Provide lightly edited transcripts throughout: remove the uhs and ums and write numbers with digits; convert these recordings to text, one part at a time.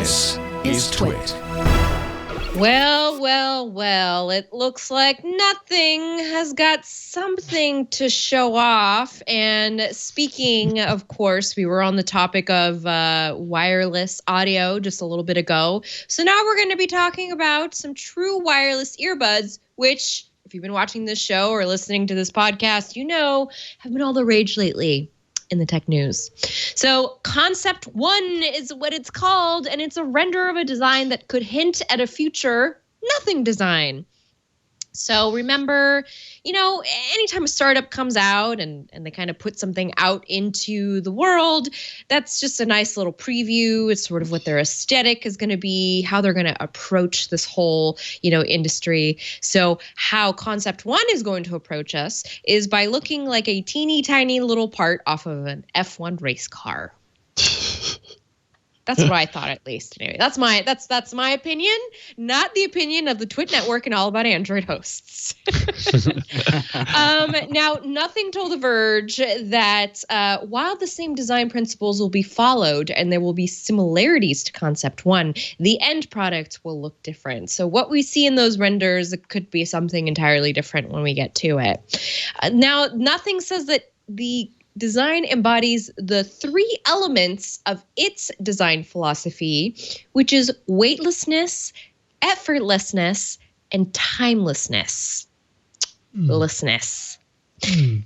This is TWiT. Well, it looks like nothing has got something to show off. And speaking, of course, we were on the topic of wireless audio just a little bit ago. So now we're going to be talking about some true wireless earbuds, which, if you've been watching this show or listening to this podcast, you know have been all the rage lately in the tech news. So Concept One is what it's called, and it's a render of a design that could hint at a future nothing design. So remember, anytime a startup comes out and they kind of put something out into the world, that's just a nice little preview. It's sort of what their aesthetic is going to be, how they're going to approach this whole, industry. So how Concept One is going to approach us is by looking like a teeny tiny little part off of an F1 race car. That's what I thought, at least. Anyway, that's my opinion, not the opinion of the TWiT network and all about Android hosts. Now, nothing told The Verge that while the same design principles will be followed and there will be similarities to Concept One, the end product will look different. So what we see in those renders, it could be something entirely different when we get to it. Now, nothing says that the design embodies the three elements of its design philosophy, which is weightlessness, effortlessness, and timelessness. Lessness. They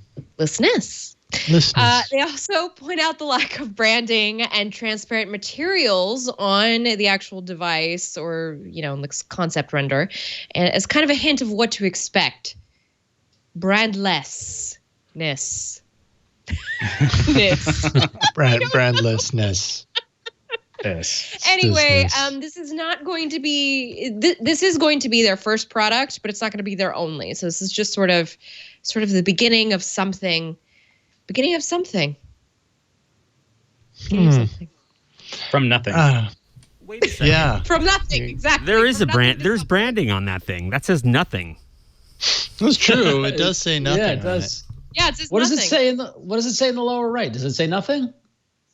also point out the lack of branding and transparent materials on the actual device or, in the concept render, and as kind of a hint of what to expect. Brandlessness. Brandlessness. Yes. Anyway, this is not going to be. This is going to be their first product, but it's not going to be their only. So this is just sort of the beginning of something. Beginning of something. From nothing. Wait a second. Yeah. From nothing, exactly. There is From a brand. nothing to There's something. branding on that thing. That says nothing. That's true. It does say nothing. Yeah, it does. Yeah, it says What nothing. does it say in the What does it say in the lower right? Does it say nothing? It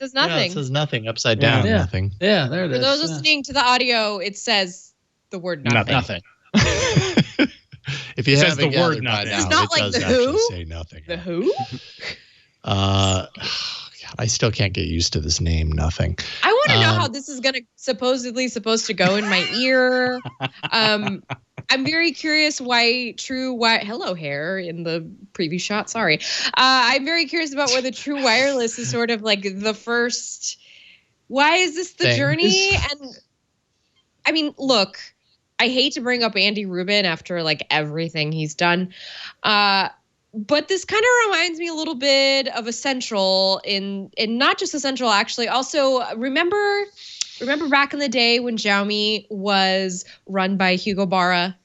says Yeah, nothing. it says nothing upside down. Yeah. Nothing. Yeah, there it For is. those Yeah. listening to the audio, it says the word nothing. Nothing. If you It says haven't the word gathered by nothing. now, It's not it like does The actually Who? say nothing. The who? God, I still can't get used to this name. Nothing. I want to know how this is supposed to go in my ear. I'm very curious why hello hair in the preview shot. Sorry. I'm very curious about whether True Wireless is sort of like the first. Why is this the Thing. journey? And I mean, look, I hate to bring up Andy Rubin after like everything he's done. But this kind of reminds me a little bit of Essential in not just Essential, actually. Also, remember back in the day when Xiaomi was run by Hugo Barra?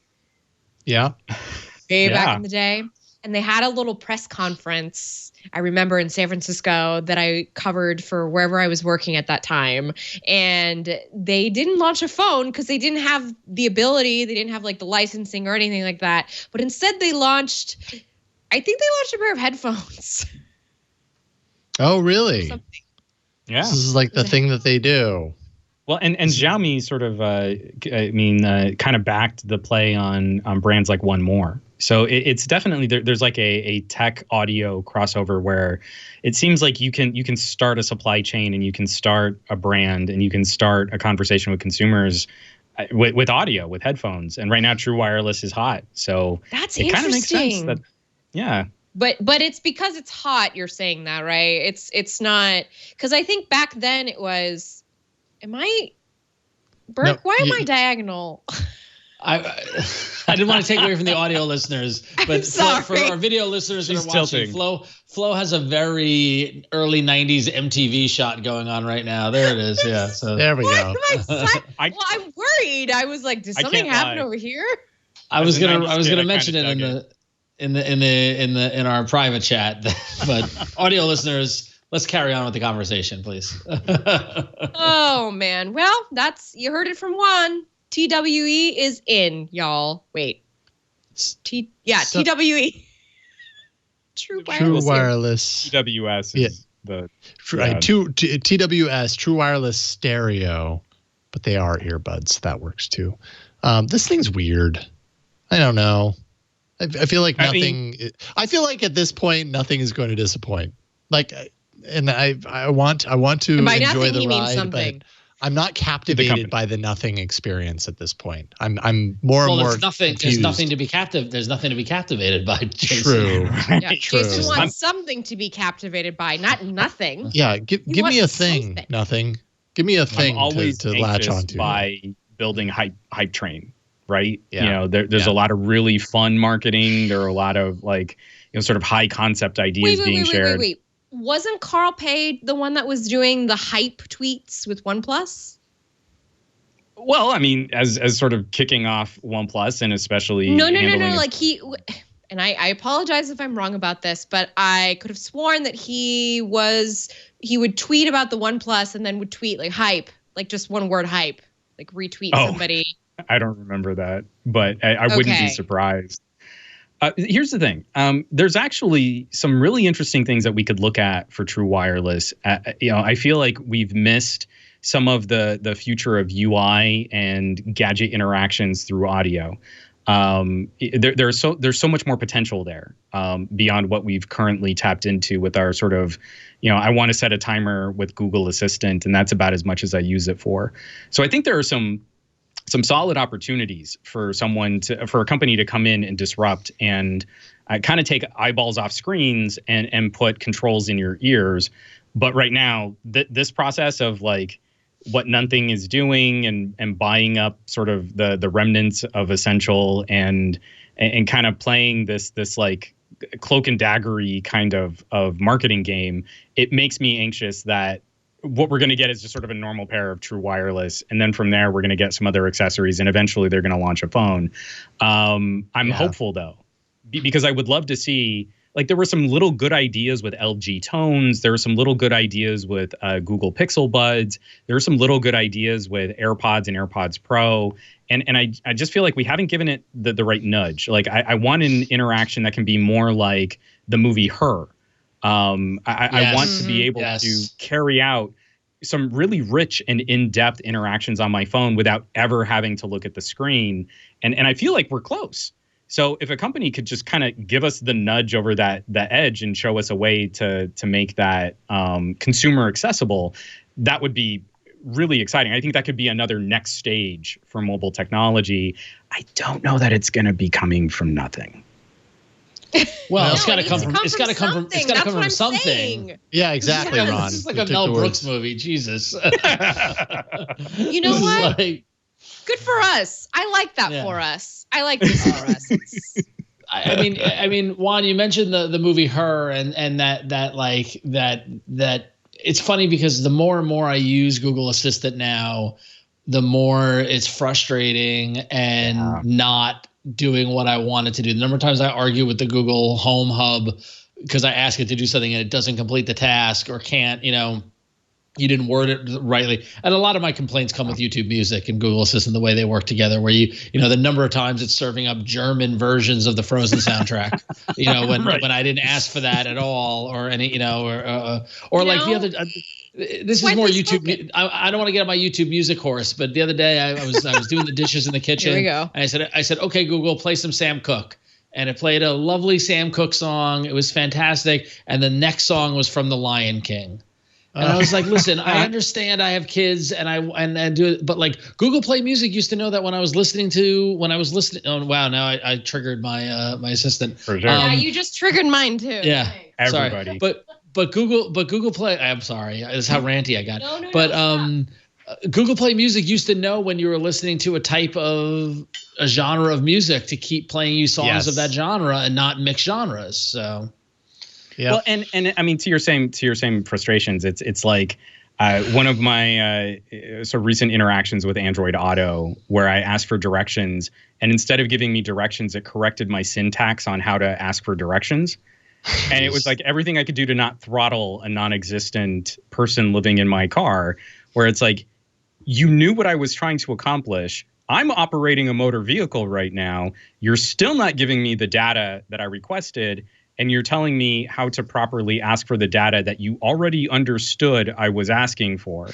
Yeah. Way back Yeah. in the day. And they had a little press conference, I remember, in San Francisco that I covered for wherever I was working at that time. And they didn't launch a phone because they didn't have the ability. They didn't have like the licensing or anything like that. But instead they launched a pair of headphones. Oh, really? Something. Yeah. This is like the thing that they do. Well, and Xiaomi sort of, kind of backed the play on brands like One More. So it's definitely there's like a tech audio crossover where it seems like you can start a supply chain and you can start a brand and you can start a conversation with consumers with audio, with headphones. And right now, True Wireless is hot. So That's it kind of makes sense interesting. that, yeah. But it's because it's hot, you're saying that, right? It's not, because I think back then it was, Burke, No, why am I diagonal? I didn't want to take away from the audio listeners, but for our video listeners that She's are watching, tilting. Flo has a very early '90s MTV shot going on right now. There it is. Yeah. So There we What go. am I well, I'm worried. I was like, did I something can't happen lie. over here? I was As a gonna 90s kid, I mention kinda it in our private chat, but audio listeners, let's carry on with the conversation, please. Oh man. Well, you heard it from Juan. TWE is in, y'all. Wait. TWE. True True Wireless. Wireless. TWS is Yeah. the Right. Yeah. TWS, True Wireless Stereo. but they are earbuds. So that works too. This thing's weird. I don't know. I feel like nothing. I feel like at this point, nothing is going to disappoint. Like, and I want to by enjoy nothing, the he means ride, something. but I'm not captivated by the nothing experience at this point. I'm more and more. There's nothing to be There's nothing to be captivated by. Jason. True. Yeah, True. Jason wants something to be captivated by, not nothing. Yeah, give me a thing. Something. Nothing. Give me a thing I'm always to latch onto. by building hype train, right? Yeah. You know, there's a lot of really fun marketing. There are a lot of sort of high concept ideas being shared. Wait. Wasn't Carl Pei the one that was doing the hype tweets with OnePlus? Well, I mean, as sort of kicking off OnePlus, and especially No. Like and I apologize if I'm wrong about this, but I could have sworn that he would tweet about the OnePlus and then would tweet like hype, like just one word hype, like retweet somebody. I don't remember that, but I wouldn't be surprised. Here's the thing. There's actually some really interesting things that we could look at for true wireless. I feel like we've missed some of the future of UI and gadget interactions through audio. There's so much more potential there beyond what we've currently tapped into with our sort of, I want to set a timer with Google Assistant, and that's about as much as I use it for. So I think there are some solid opportunities for a company to come in and disrupt and kind of take eyeballs off screens and put controls in your ears. But right now, this process of like what Nothing is doing and buying up sort of the remnants of Essential and kind of playing this like cloak and daggery kind of marketing game, it makes me anxious that what we're going to get is just sort of a normal pair of true wireless. And then from there, we're going to get some other accessories, and eventually they're going to launch a phone. I'm hopeful, though, because I would love to see, like, there were some little good ideas with LG Tones. There were some little good ideas with Google Pixel Buds. There were some little good ideas with AirPods and AirPods Pro. And I just feel like we haven't given it the right nudge. Like, I want an interaction that can be more like the movie Her. I want to be able to carry out some really rich and in-depth interactions on my phone without ever having to look at the screen. And I feel like we're close. So if a company could just kind of give us the nudge over that edge and show us a way to make that consumer accessible, that would be really exciting. I think that could be another next stage for mobile technology. I don't know that it's going to be coming from nothing. Well, it's got to come from. It's got to come from. It's got to come from something. Saying. Yeah, exactly, Ron. This is like a Mel Brooks movie. Jesus. You know what? Good for us. I like that for us. I like this for us. I mean, Juan, you mentioned the movie Her, and that it's funny because the more and more I use Google Assistant now, the more it's frustrating and not doing what I wanted to do. The number of times I argue with the Google Home Hub because I ask it to do something and it doesn't complete the task or can't, you didn't word it rightly. And a lot of my complaints come with YouTube Music and Google Assistant, the way they work together, where the number of times it's serving up German versions of the Frozen soundtrack, when I didn't ask for that at all, or any, or like the other. This is more YouTube. I don't want to get on my YouTube Music horse, but the other day I was doing the dishes in the kitchen. Here we go. And I said, okay, Google, play some Sam Cooke. And it played a lovely Sam Cooke song. It was fantastic. And the next song was from The Lion King. And I was like, listen, I understand I have kids and I do it, but like Google Play Music used to know that when I was listening. Oh, wow. Now I triggered my my assistant. For sure. Yeah, you just triggered mine too. Yeah. Everybody. Sorry. But Google Play, I'm sorry. That's how ranty I got. No, but Google Play Music used to know when you were listening to a genre of music to keep playing you songs of that genre and not mix genres. So yeah. Well, and I mean, to your same frustrations, it's like one of my sort of recent interactions with Android Auto, where I asked for directions, and instead of giving me directions, it corrected my syntax on how to ask for directions. And it was like everything I could do to not throttle a non-existent person living in my car, where it's like, you knew what I was trying to accomplish. I'm operating a motor vehicle right now. You're still not giving me the data that I requested. And you're telling me how to properly ask for the data that you already understood I was asking for.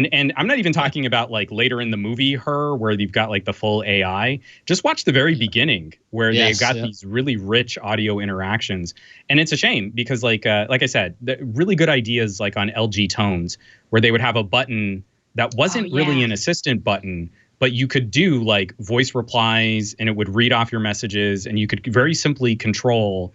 And I'm not even talking about like later in the movie Her, where you've got like the full AI. Just watch the very beginning where they've got these really rich audio interactions. And it's a shame because like I said, the really good ideas like on LG Tones, where they would have a button that wasn't really an assistant button, but you could do like voice replies and it would read off your messages and you could very simply control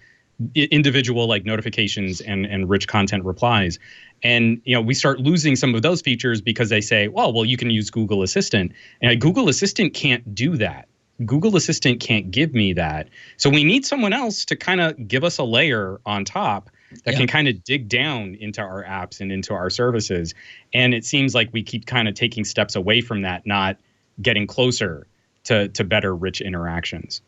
individual like notifications and rich content replies. And, you know, we start losing some of those features because they say, well, you can use Google Assistant. And Google Assistant can't do that. Google Assistant can't give me that. So we need someone else to kind of give us a layer on top that can kind of dig down into our apps and into our services. And it seems like we keep kind of taking steps away from that, not getting closer to better rich interactions.